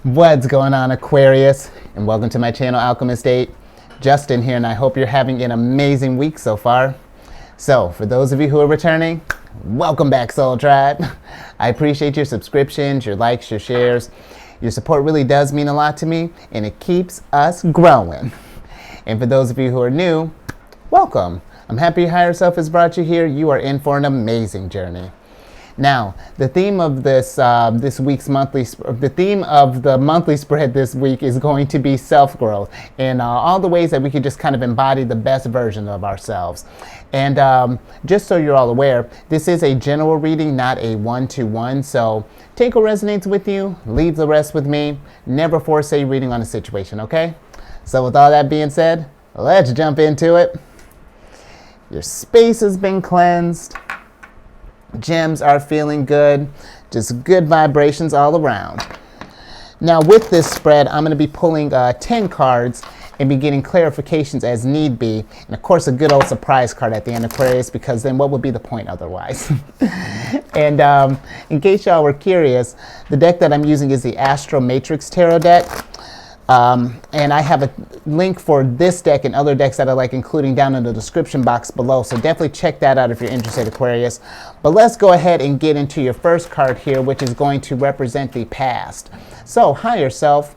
What's going on, Aquarius? And welcome to my channel, Alchemist 8. Justin here, and I hope you're having an amazing week so far. So, for those of you who are returning, welcome back, Soul Tribe. I appreciate your subscriptions, your likes, your shares. Your support really does mean a lot to me, and it keeps us growing. And for those of you who are new, welcome. I'm happy your higher self has brought you here. You are in for an amazing journey. Now, the theme of this week's monthly spread this week is going to be self-growth and all the ways that we can just kind of embody the best version of ourselves. And just so you're all aware, this is a general reading, not a one-to-one. So take what resonates with you, leave the rest with me. Never force a reading on a situation, okay? So with all that being said, let's jump into it. Your space has been cleansed. Gems are feeling good, just good vibrations all around. Now with this spread, I'm going to be pulling 10 cards and be getting clarifications as need be. And of course, a good old surprise card at the end, Aquarius, because then what would be the point otherwise? And in case y'all were curious, the deck that I'm using is the Astro Matrix Tarot deck. And I have a link for this deck and other decks that I like, including down in the description box below. So definitely check that out if you're interested, Aquarius. But let's go ahead and get into your first card here, which is going to represent the past. So, higher self,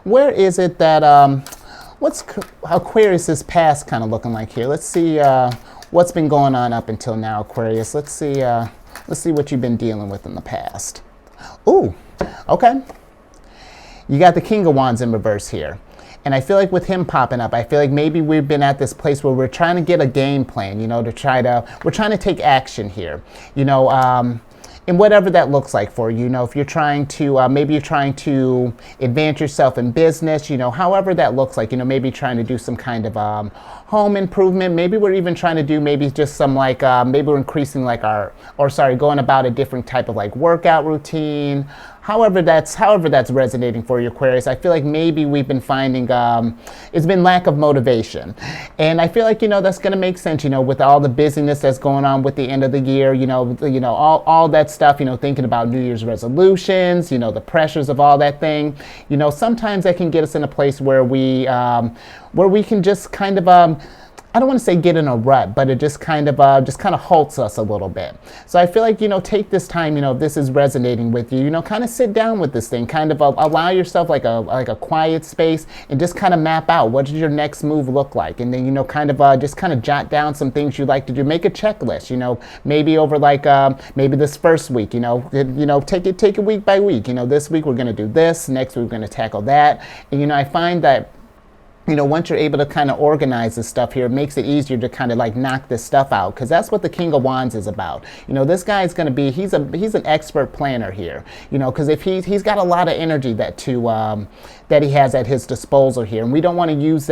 where is it that, what's Aquarius's past kind of looking like here? Let's see what's been going on up until now, Aquarius. Let's see what you've been dealing with in the past. Ooh, okay. You got the King of Wands in reverse here. And I feel like with him popping up, I feel like maybe we've been at this place where we're trying to get a game plan, we're trying to take action here, and whatever that looks like for you. If you're trying to, maybe you're trying to advance yourself in business, however that looks like, maybe trying to do some kind of home improvement. Maybe we're even trying to do maybe just some maybe we're increasing going about a different type of workout routine. However that's resonating for you, Aquarius. I feel like maybe we've been finding it's been lack of motivation. And I feel like, that's going to make sense, with all the busyness that's going on with the end of the year, all that stuff, thinking about New Year's resolutions, the pressures of all that thing. Sometimes that can get us in a place where we can just kind of I don't want to say get in a rut, but it just kind of halts us a little bit. So I feel like, take this time, if this is resonating with you, kind of sit down with this thing, kind of allow yourself like a quiet space and just kind of map out what does your next move look like. And then, just kind of jot down some things you'd like to do. Make a checklist, maybe over maybe this first week, take it week by week. This week we're going to do this, next week we're going to tackle that. And, I find that once you're able to kind of organize this stuff here, it makes it easier to kind of knock this stuff out, because that's what the King of Wands is about. This guy is going to be, he's an expert planner here, because if he's got a lot of energy that he has at his disposal here, and we don't want to use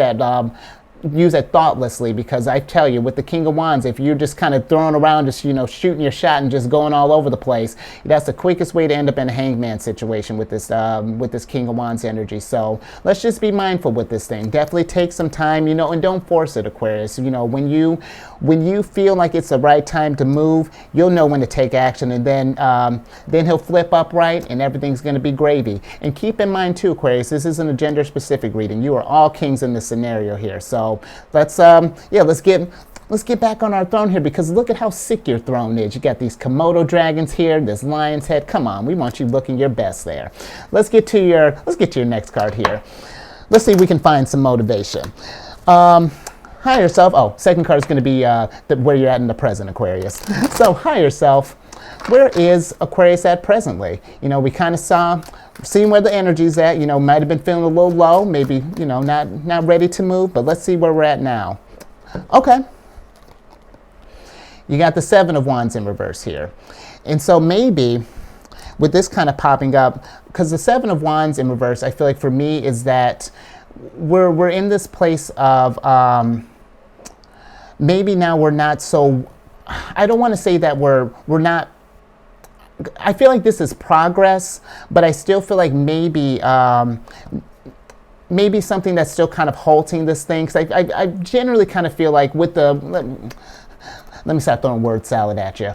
it thoughtlessly, because I tell you, with the King of Wands, if you're just kind of throwing around, just shooting your shot and just going all over the place, that's the quickest way to end up in a hangman situation with this King of Wands energy. So let's just be mindful with this thing. Definitely take some time, and don't force it, Aquarius. When you feel like it's the right time to move, you'll know when to take action, and then he'll flip upright and everything's going to be gravy. And keep in mind too, Aquarius, this isn't a gender specific reading. You are all kings in this scenario here. So let's get back on our throne here, because look at how sick your throne is. You got these Komodo dragons here, this lion's head. Come on, we want you looking your best there. Let's get to your next card here. Let's see if we can find some motivation. Higher self. Oh, second card is going to be where you're at in the present, Aquarius. So higher self, where is Aquarius at presently? We kind of seeing where the energy's at. Might have been feeling a little low, maybe, not ready to move, but let's see where we're at now. Okay. You got the Seven of Wands in reverse here. And so maybe with this kind of popping up, because the Seven of Wands in reverse, I feel like for me is that we're in this place of maybe now we're not so, I don't want to say that we're not, I feel like this is progress, but I still feel like maybe something that's still kind of halting this thing. Because I generally kind of feel like with the, let me start throwing word salad at you.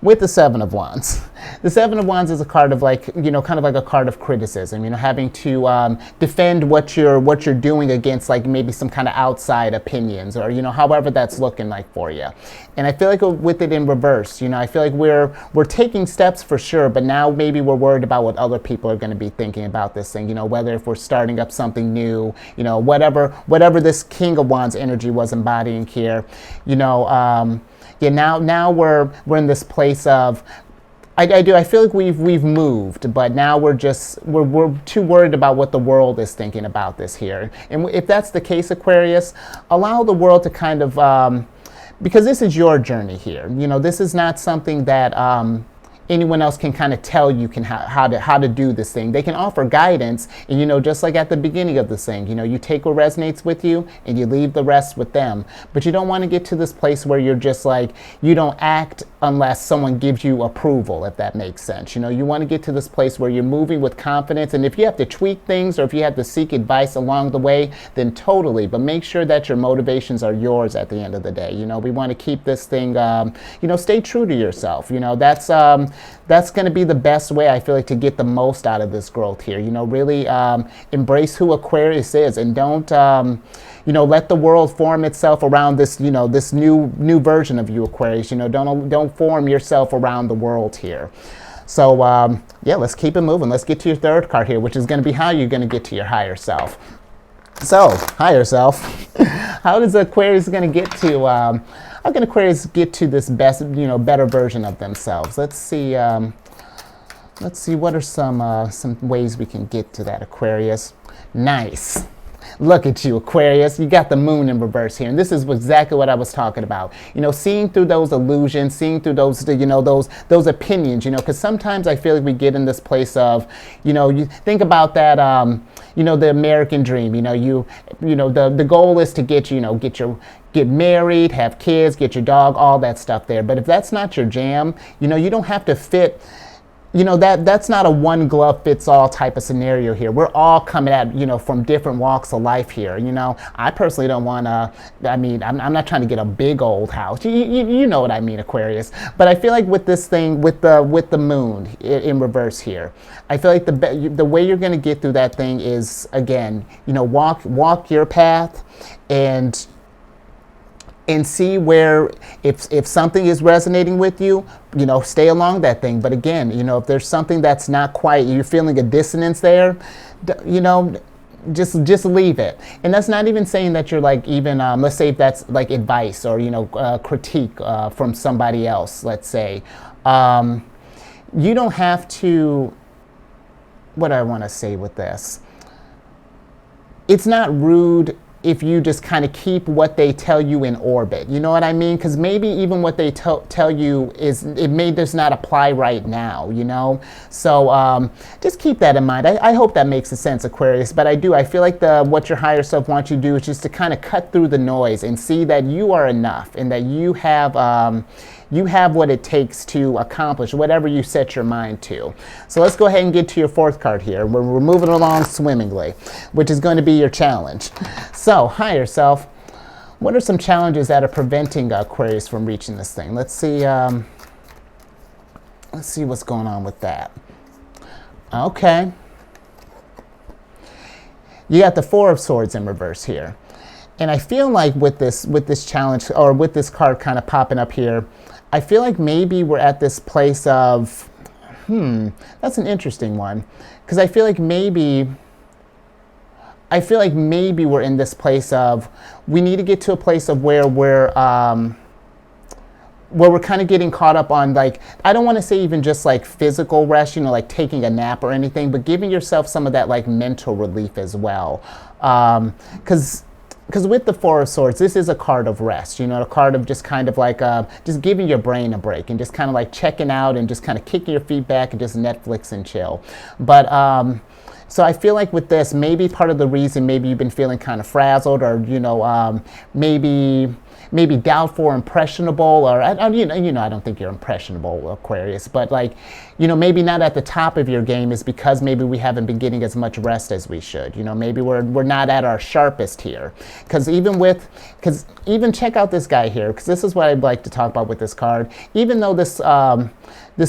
with the Seven of Wands. The Seven of Wands is a card of like, kind of like a card of criticism, having to defend what you're doing against like maybe some kind of outside opinions or, however that's looking like for you. And I feel like with it in reverse, I feel like we're taking steps for sure, but now maybe we're worried about what other people are going to be thinking about this thing, whether if we're starting up something new, whatever this King of Wands energy was embodying here, now we're in this place of, I feel like we've moved, but now we're too worried about what the world is thinking about this here. And if that's the case, Aquarius, allow the world to kind of, because this is your journey here. This is not something that anyone else can kind of tell you how to do this thing. They can offer guidance, and just like at the beginning of this thing, you take what resonates with you and you leave the rest with them. But you don't want to get to this place where you're just like, you don't act unless someone gives you approval, if that makes sense. You want to get to this place where you're moving with confidence, and if you have to tweak things or if you have to seek advice along the way, then totally, but make sure that your motivations are yours at the end of the day. We want to keep this thing, stay true to yourself. That's going to be the best way, I feel like, to get the most out of this growth here. Really embrace who Aquarius is, and don't let the world form itself around this, this new version of you, Aquarius. Don't form yourself around the world here. So yeah, let's keep it moving. Let's get to your third card here, which is going to be how you're going to get to your higher self. So, higher self, how does Aquarius going to get to? How can Aquarius get to this best, better version of themselves? Let's see. Let's see. What are some ways we can get to that, Aquarius? Nice. Look at you, Aquarius. You got the moon in reverse here. And this is exactly what I was talking about. Seeing through those illusions, seeing through those, those opinions, because sometimes I feel like we get in this place of, you think about that, the American dream, the goal is to get married, have kids, get your dog, all that stuff there. But if that's not your jam, you don't have to fit. That's not a one glove fits all type of scenario here. We're all coming at, from different walks of life here. I personally don't want to, I'm not trying to get a big old house. You know what I mean, Aquarius. But I feel like with this thing, with the moon in reverse here, I feel like the way you're going to get through that thing is, again, walk your path and see where, if something is resonating with you, stay along that thing. But again, if there's something that's not quite, you're feeling a dissonance there, just leave it. And that's not even saying that you're like, even, let's say if that's like advice or, critique from somebody else, let's say. You don't have to, what do I want to say with this? It's not rude if you just kind of keep what they tell you in orbit. You know what I mean? Because maybe even what they tell you it may just not apply right now, So just keep that in mind. I hope that makes sense, Aquarius. But I feel like what your higher self wants you to do is just to kind of cut through the noise and see that you are enough and that you have what it takes to accomplish whatever you set your mind to. So let's go ahead and get to your fourth card here. We're moving along swimmingly, which is going to be your challenge. So, higher self, what are some challenges that are preventing Aquarius from reaching this thing? Let's see what's going on with that. Okay. You got the Four of Swords in reverse here. And I feel like with this challenge, or with this card kind of popping up here, I feel like maybe we're at this place of, that's an interesting one. Because I feel like maybe we're in this place of, we need to get to a place of where we're kind of getting caught up on, like, I don't want to say even just like physical rest, like taking a nap or anything, but giving yourself some of that like mental relief as well. Because with the Four of Swords, this is a card of rest, a card of just kind of like just giving your brain a break and just kind of like checking out and just kind of kicking your feet back and just Netflix and chill. But so I feel like with this, maybe part of the reason maybe you've been feeling kind of frazzled, or maybe maybe doubtful or impressionable, or I don't think you're impressionable, Aquarius, but like, maybe not at the top of your game is because maybe we haven't been getting as much rest as we should. Maybe we're not at our sharpest here. Because even check out this guy here, because this is what I'd like to talk about with this card. Even though this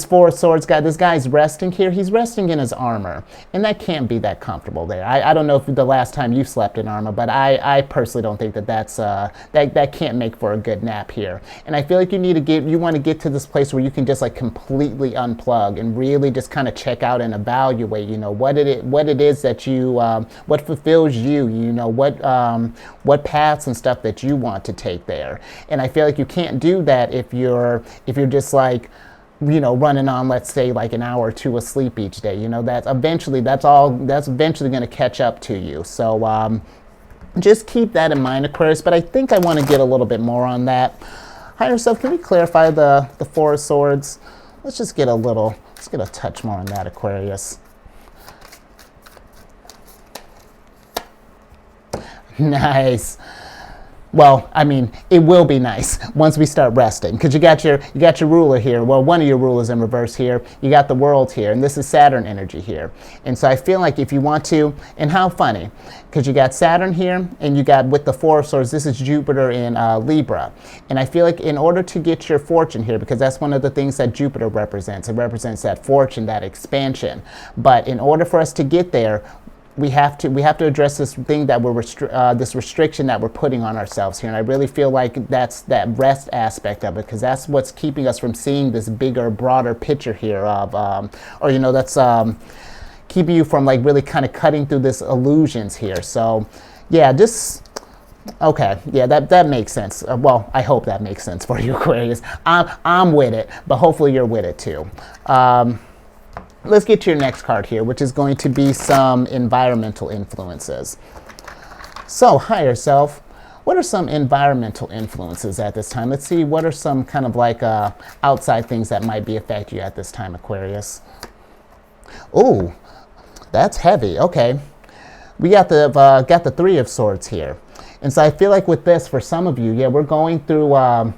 Four of Swords guy, this guy's resting here, he's resting in his armor. And that can't be that comfortable there. I don't know if the last time you slept in armor, but I personally don't think that can't make for a good nap here. And I feel like you want to get to this place where you can just like completely unplug and really just kind of check out and evaluate, what it is that what fulfills you, what paths and stuff that you want to take there. And I feel like you can't do that if you're just like, running on, let's say, like an hour or two of sleep each day. That's eventually going to catch up to you. So just keep that in mind, Aquarius. But I think I want to get a little bit more on that. Higher self, can we clarify the Four of Swords? Let's get a touch more on that, Aquarius. Nice. Well, I mean, it will be nice once we start resting, because you got your ruler here. Well, one of your rulers in reverse here. You got the world here, and this is Saturn energy here. And so I feel like if you want to, and how funny, because you got Saturn here, and you got with the Four of Swords, this is Jupiter in Libra. And I feel like in order to get your fortune here, because that's one of the things that Jupiter represents, it represents that fortune, that expansion. But in order for us to get there, we have to address this thing that this restriction that we're putting on ourselves here, and I really feel like that's that rest aspect of it, because that's what's keeping us from seeing this bigger, broader picture here of, that's keeping you from like really kind of cutting through this illusions here. So, yeah, okay, yeah, that makes sense. Well, I hope that makes sense for you, Aquarius. I'm with it, but hopefully you're with it too. Let's get to your next card here, which is going to be some environmental influences. So, higher self, what are some environmental influences at this time? Let's see, what are some kind of like outside things that might be affecting you at this time, Aquarius? Ooh, that's heavy. Okay, we got the Three of Swords here. And so I feel like with this, for some of you, yeah, we're going through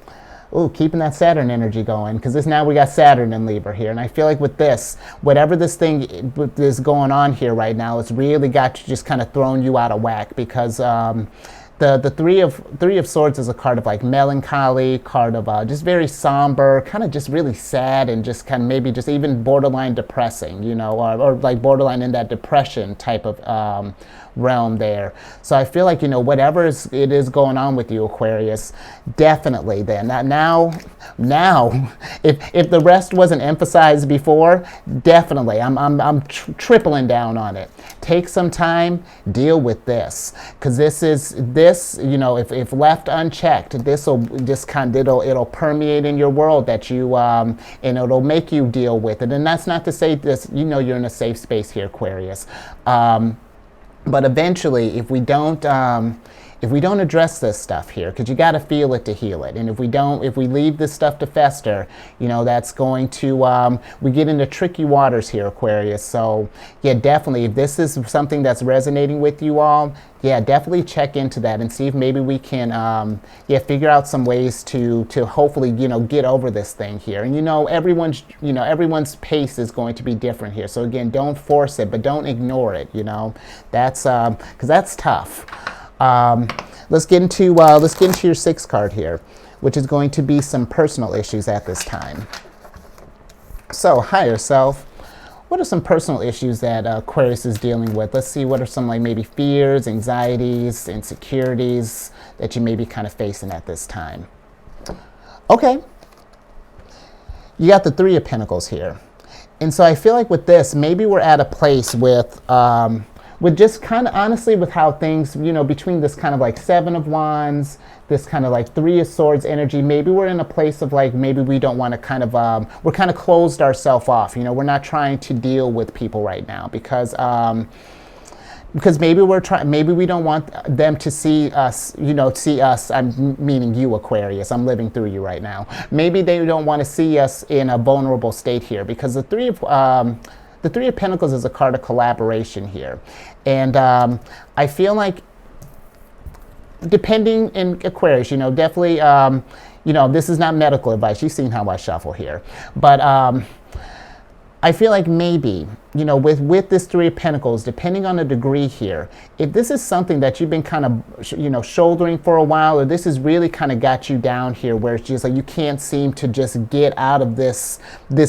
keeping that Saturn energy going, because now we got Saturn in Libra here, and I feel like with this, whatever this thing is going on here right now, it's really got you just kind of thrown you out of whack, because the Three of Swords is a card of like melancholy, card of just very somber, kind of just really sad, and just kind of maybe just even borderline depressing, or like borderline in that depression type of realm there. So I feel like, whatever it is going on with you, Aquarius, definitely then. Now, if the rest wasn't emphasized before, definitely, I'm tripling down on it. Take some time, deal with this, because if left unchecked, this'll just it'll permeate in your world that you and it'll make you deal with it. And that's not to say this, you're in a safe space here, Aquarius. But eventually, if we don't address this stuff here, because you got to feel it to heal it, and if we leave this stuff to fester, that's going to we get into tricky waters here, Aquarius. So yeah, definitely, if this is something that's resonating with you all, yeah, definitely check into that and see if maybe we can figure out some ways to hopefully get over this thing here. And everyone's pace is going to be different here. So again, don't force it, but don't ignore it. That's because that's tough. Let's get into your sixth card here, which is going to be some personal issues at this time. So, higher self, what are some personal issues that Aquarius is dealing with? Let's see, what are some like maybe fears, anxieties, insecurities that you may be kind of facing at this time? Okay, you got the Three of Pentacles here. And so I feel like with this, maybe we're at a place with just kind of honestly with how things, between this kind of like Seven of Wands, this kind of like Three of Swords energy, maybe we're in a place of like, maybe we don't want to kind of, we're kind of closed ourselves off. We're not trying to deal with people right now because maybe maybe we don't want them to see us, I'm meaning you, Aquarius, I'm living through you right now. Maybe they don't want to see us in a vulnerable state here, because the Three of Pentacles is a card of collaboration here. And I feel like depending in Aquarius, you know, definitely, you know, this is not medical advice. You've seen how I shuffle here. But I feel like maybe, you know, with this Three of Pentacles, depending on the degree here, if this is something that you've been kind of, you know, shouldering for a while, or this has really kind of got you down here where it's just like you can't seem to just get out of this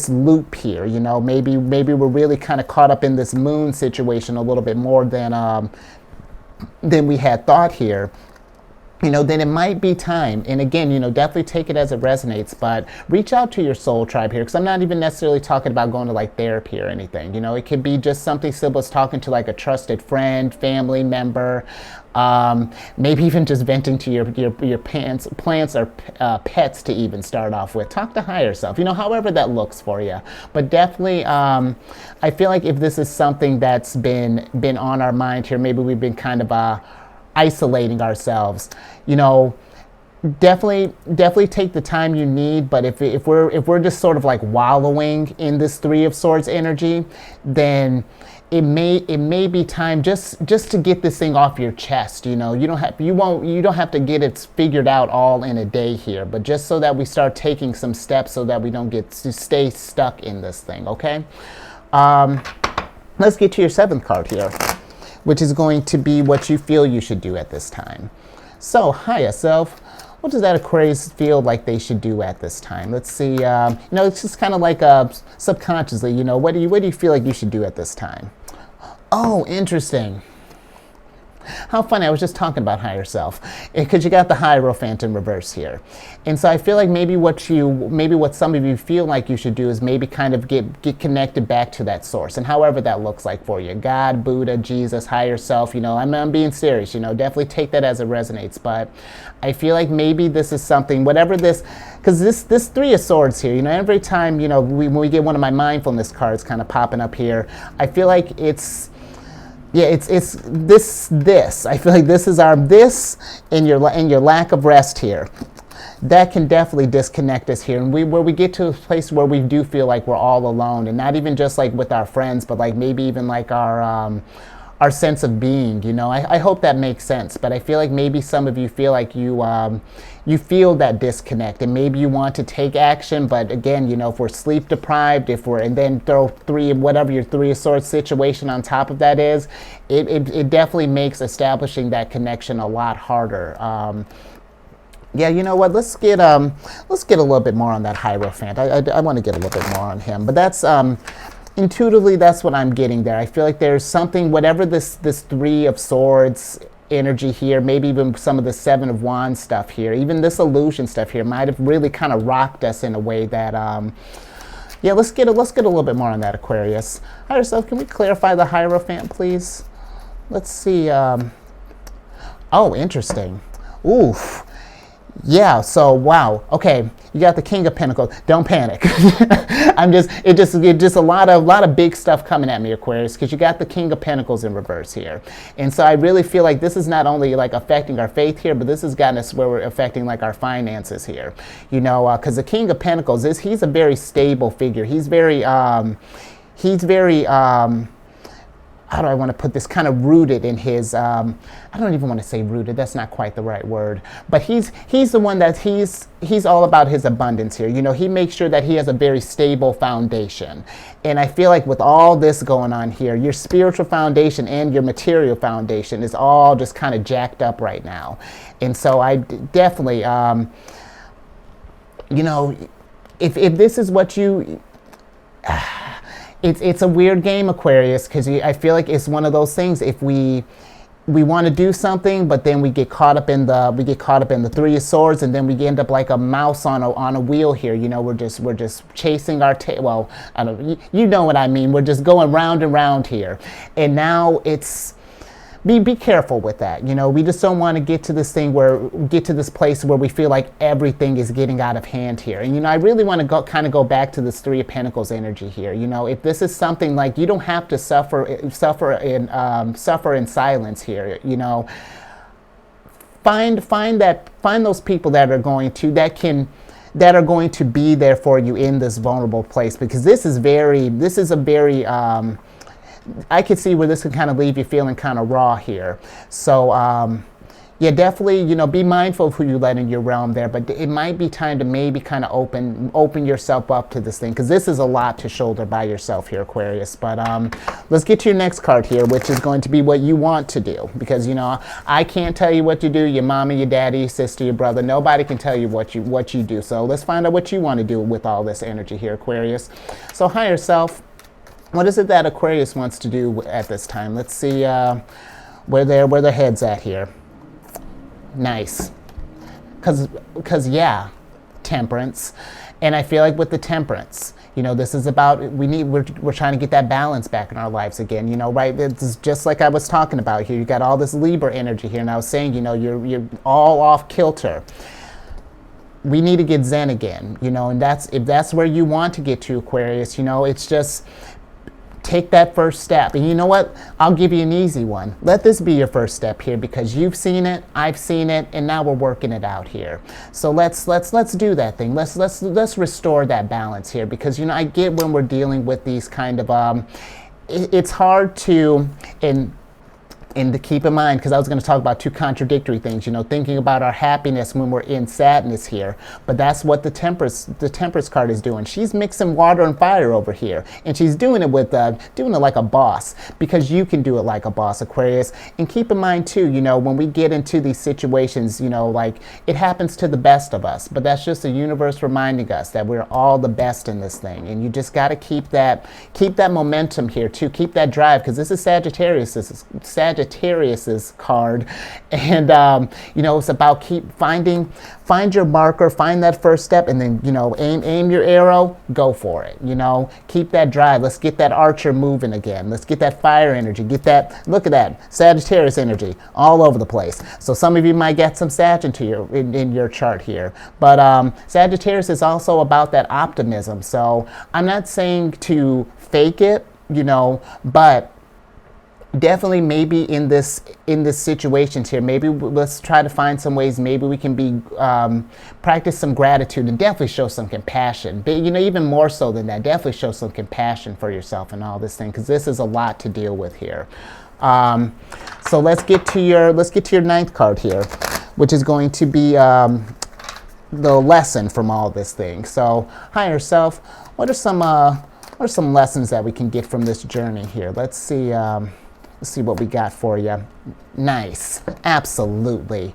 loop here, you know, maybe we're really kind of caught up in this moon situation a little bit more than we had thought here. You know, then it might be time. And again, you know, definitely take it as it resonates, but reach out to your soul tribe here, because I'm not even necessarily talking about going to like therapy or anything. You know, it could be just something simple as talking to like a trusted friend, family member, maybe even just venting to your plants or pets to even start off with. Talk to higher self, you know, however that looks for you. But definitely, I feel like if this is something that's been on our mind here, maybe we've been kind of isolating ourselves, you know, definitely take the time you need. But if we're just sort of like wallowing in this Three of Swords energy, then it may be time just to get this thing off your chest. You know, you don't have to get it figured out all in a day here, but just so that we start taking some steps so that we don't stay stuck in this thing. Okay, let's get to your 7th card here, which is going to be what you feel you should do at this time. So, higher self, what does that Aquarius feel like they should do at this time? Let's see, you know, it's just kind of like subconsciously, you know, what do you feel like you should do at this time? Oh, interesting. How funny, I was just talking about higher self, because you got the Hierophant in reverse here. And so I feel like maybe what some of you feel like you should do is maybe kind of get connected back to that source, and however that looks like for you. God, Buddha, Jesus, higher self, you know, I'm being serious, you know, definitely take that as it resonates. But I feel like maybe this is something, whatever this, because this Three of Swords here, you know, every time, you know, when we get one of my mindfulness cards kind of popping up here, I feel like it's this. I feel like this is this and your lack of rest here. That can definitely disconnect us here, and where we get to a place where we do feel like we're all alone, and not even just like with our friends, but like maybe even like our sense of being, you know. I hope that makes sense, but I feel like maybe some of you feel like you feel that disconnect, and maybe you want to take action, but again, you know, if we're sleep deprived, and then throw whatever your Three of Swords situation on top of that is, it definitely makes establishing that connection a lot harder. Yeah, you know what? Let's get a little bit more on that Hierophant. I want to get a little bit more on him, but that's intuitively, that's what I'm getting there. I feel like there's something, whatever this Three of Swords energy here, maybe even some of the Seven of Wands stuff here, even this illusion stuff here might have really kind of rocked us in a way that, yeah, let's get a little bit more on that, Aquarius. Higher self, can we clarify the Hierophant, please? Let's see. Oh, interesting. Oof. Yeah, so wow. Okay, you got the King of Pentacles. Don't panic. It's just a lot of big stuff coming at me, Aquarius, because you got the King of Pentacles in reverse here. And so I really feel like this is not only like affecting our faith here, but this has gotten us where we're affecting like our finances here. You know, because the King of Pentacles he's a very stable figure. He's very how do I want to put this, kind of rooted in his, I don't even want to say rooted, that's not quite the right word, but he's the one that he's all about his abundance here. You know, he makes sure that he has a very stable foundation. And I feel like with all this going on here, your spiritual foundation and your material foundation is all just kind of jacked up right now. And so I definitely, you know, if this is what you... It's a weird game, Aquarius, because I feel like it's one of those things. If we want to do something, but then we get caught up in the Three of Swords, and then we end up like a mouse on a wheel here. You know, we're just chasing our tail. Well, I don't. You know what I mean. We're just going round and round here, and now it's. Be careful with that. You know, we just don't want to get to this place where we feel like everything is getting out of hand here. And you know, I really want to go back to this Three of Pentacles energy here. You know, if this is something like, you don't have to suffer in silence here. You know, find those people that are going to be there for you in this vulnerable place, because this is a very I could see where this could kind of leave you feeling kind of raw here. So, Yeah, definitely, be mindful of who you let in your realm there, but it might be time to maybe kind of open yourself up to this thing, because this is a lot to shoulder by yourself here, Aquarius. But let's get to your next card here, which is going to be what you want to do, because I can't tell you what to do. Your mama, your daddy, your sister, your brother, nobody can tell you what you do. So let's find out what you want to do with all this energy here, Aquarius. So higher self, what is it that Aquarius wants to do at this time? Let's see where their head's at here. Nice. Because yeah, temperance. And I feel like with the temperance, this is about, we're trying to get that balance back in our lives again, right? It's just like I was talking about here. You got all this Libra energy here, and I was saying, you're all off kilter. We need to get zen again, and if that's where you want to get to, Aquarius, it's just take that first step. And you know what? I'll give you an easy one. Let this be your first step here, because you've seen it, I've seen it, and now we're working it out here. So let's do that thing. Let's restore that balance here, because I get when we're dealing with these kind of it's hard to and to keep in mind, because I was going to talk about two contradictory things, thinking about our happiness when we're in sadness here. But that's what the Temperance card is doing. She's mixing water and fire over here. And she's doing it like a boss, because you can do it like a boss, Aquarius. And keep in mind, too, when we get into these situations, like it happens to the best of us. But that's just the universe reminding us that we're all the best in this thing. And you just got to keep that momentum here, too. Keep that drive, because this is Sagittarius's card, and it's about find your marker, find that first step, and then aim your arrow, go for it. Keep that drive. Let's get that archer moving again. Let's get that fire energy. Look at that Sagittarius energy all over the place. So some of you might get some Sag in your chart here, but Sagittarius is also about that optimism. So I'm not saying to fake it, but definitely maybe in this situations here, maybe let's try to find some ways maybe we can practice some gratitude, and definitely show some compassion. But even more so than that, definitely show some compassion for yourself and all this thing, because this is a lot to deal with here. So let's get to your ninth card here, which is going to be the lesson from all this thing. So higher self, what are some lessons that we can get from this journey here? Let's see what we got for you. Nice. Absolutely.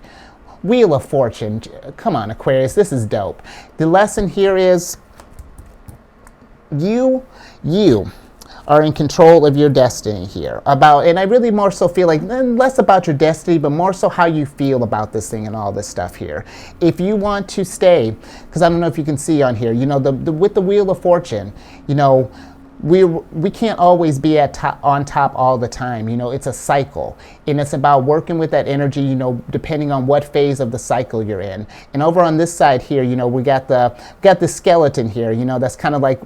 Wheel of Fortune. Come on, Aquarius. This is dope. The lesson here is you are in control of your destiny here. And I really more so feel like less about your destiny, but more so how you feel about this thing and all this stuff here. If you want to stay, because I don't know if you can see on here, with the Wheel of Fortune, we can't always be on top all the time. It's a cycle, and it's about working with that energy, depending on what phase of the cycle you're in. And over on this side here, we got the skeleton here, that's kind of like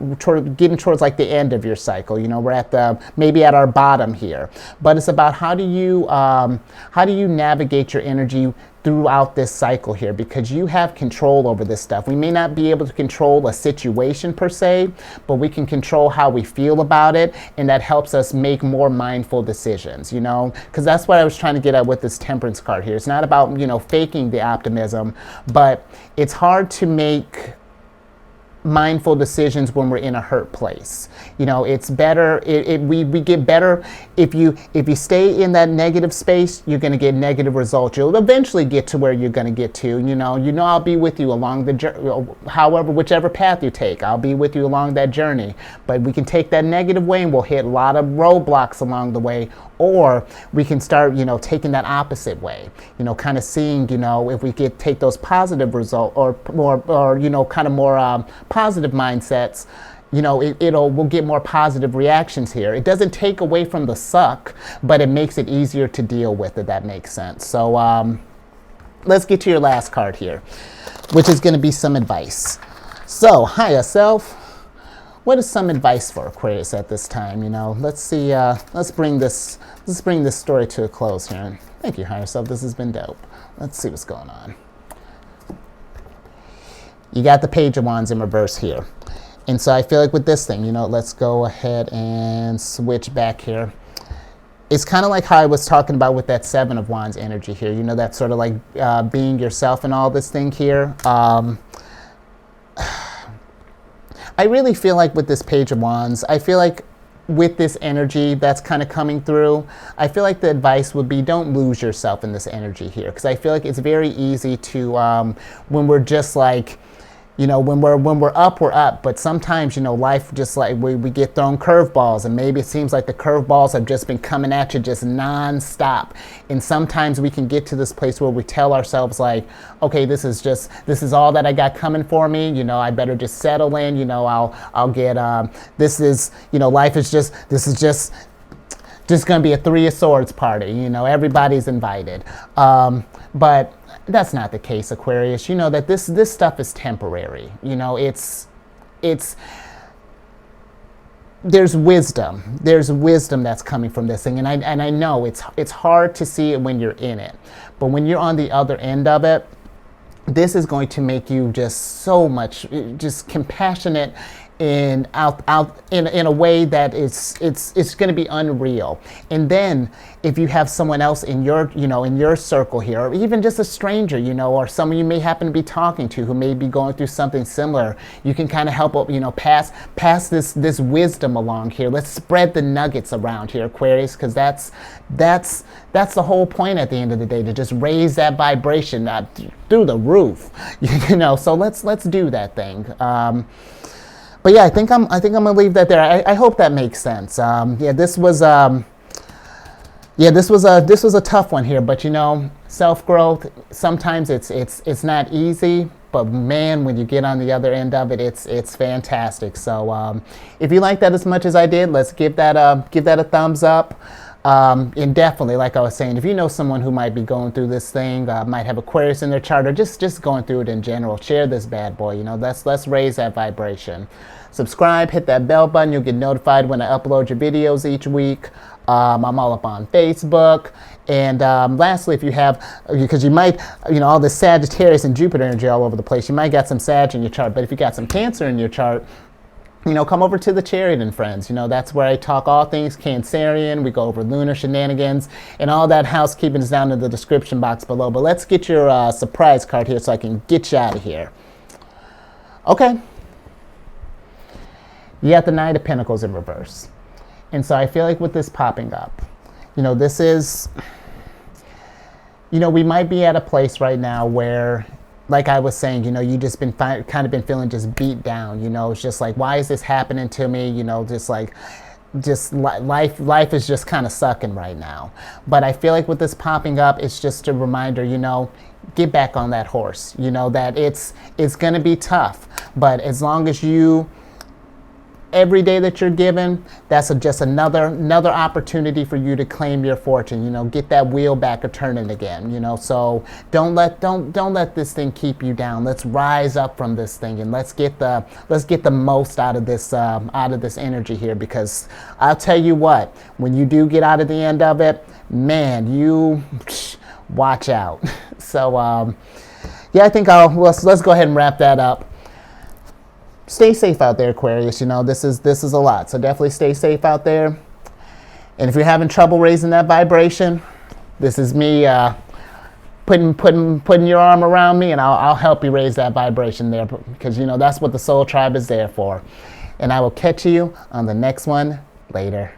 getting towards like the end of your cycle. We're maybe at our bottom here, but it's about how do you navigate your energy throughout this cycle here, because you have control over this stuff. We may not be able to control a situation per se, but we can control how we feel about it, and that helps us make more mindful decisions, because that's what I was trying to get at with this Temperance card here. It's not about, faking the optimism, but it's hard to make mindful decisions when we're in a hurt place. It's better, we get better if you stay in that negative space. You're going to get negative results. You'll eventually get to where you're going to get to. I'll be with you along the journey, whichever path you take. I'll be with you along that journey. But we can take that negative way, and we'll hit a lot of roadblocks along the way. Or we can start, taking that opposite way, kind of seeing, if we take those positive results or more, kind of more positive mindsets, we'll get more positive reactions here. It doesn't take away from the suck, but it makes it easier to deal with, if that makes sense. So let's get to your last card here, which is going to be some advice. So higher self, what is some advice for Aquarius at this time? Let's see. Let's bring this story to a close here. Thank you, higher self. This has been dope. Let's see what's going on. You got the Page of Wands in reverse here, and so I feel like with this thing, let's go ahead and switch back here. it's kind of like how I was talking about with that Seven of Wands energy here. You know, that sort of like being yourself and all this thing here. I really feel like with this Page of Wands, I feel like with this energy that's kind of coming through, I feel like the advice would be don't lose yourself in this energy here. Because I feel like it's very easy to, when we're just like, you know, when we're up, we're up. But sometimes, you know, life just like we get thrown curveballs, and maybe it seems like the curveballs have just been coming at you just nonstop. And sometimes we can get to this place where we tell ourselves like, okay, this is all that I got coming for me. You know, I better just settle in. You know, I'll get this is, you know, life is just, this is just going to be a Three of Swords party. You know, everybody's invited. But that's not the case, Aquarius. You know that this stuff is temporary. You know, there's wisdom. There's wisdom that's coming from this thing, and I know it's hard to see it when you're in it, but when you're on the other end of it, this is going to make you just so much just compassionate in a way that it's going to be unreal. And then if you have someone else in your, you know, in your circle here, or even just a stranger, you know, or someone you may happen to be talking to who may be going through something similar, you can kind of help, you know, pass this wisdom along here. Let's spread the nuggets around here, Aquarius, because that's the whole point at the end of the day, to just raise that vibration through the roof. You know, so let's do that thing. But yeah, I think I'm gonna leave that there. I hope that makes sense. Yeah, this was a tough one here, but you know, self-growth, sometimes it's not easy, but man, when you get on the other end of it, it's fantastic. So if you like that as much as I did, let's give that a thumbs up. And definitely, like I was saying, if you know someone who might be going through this thing, might have Aquarius in their chart, or just going through it in general, share this bad boy. You know, let's raise that vibration. Subscribe, hit that bell button. You'll get notified when I upload your videos each week. I'm all up on Facebook. And lastly, if you have, because you might, you know, all this Sagittarius and Jupiter energy all over the place, you might got some Sag in your chart. But if you got some Cancer in your chart, you know, come over to the Chariot and Friends. You know, that's where I talk all things Cancerian. We go over lunar shenanigans, and all that housekeeping is down in the description box below. But let's get your surprise card here so I can get you out of here. Okay. You got the Knight of Pentacles in reverse. And so I feel like with this popping up, you know, this is, you know, we might be at a place right now where, like I was saying, you know, you just been kind of been feeling just beat down. You know, it's just like, why is this happening to me? You know, just like, life is just kind of sucking right now. But I feel like with this popping up, it's just a reminder, you know, get back on that horse. You know, that it's going to be tough, but as long as you, every day that you're given, that's just another opportunity for you to claim your fortune. You know, get that wheel back a turning again. You know, so don't let this thing keep you down. Let's rise up from this thing, and let's get the most out of this energy here. Because I'll tell you what, when you do get out of the end of it, man, you watch out. So yeah, I think let's go ahead and wrap that up. Stay safe out there, Aquarius. You know, this is a lot. So definitely stay safe out there. And if you're having trouble raising that vibration, this is me putting your arm around me, and I'll help you raise that vibration there, because, you know, that's what the Soul Tribe is there for. And I will catch you on the next one later.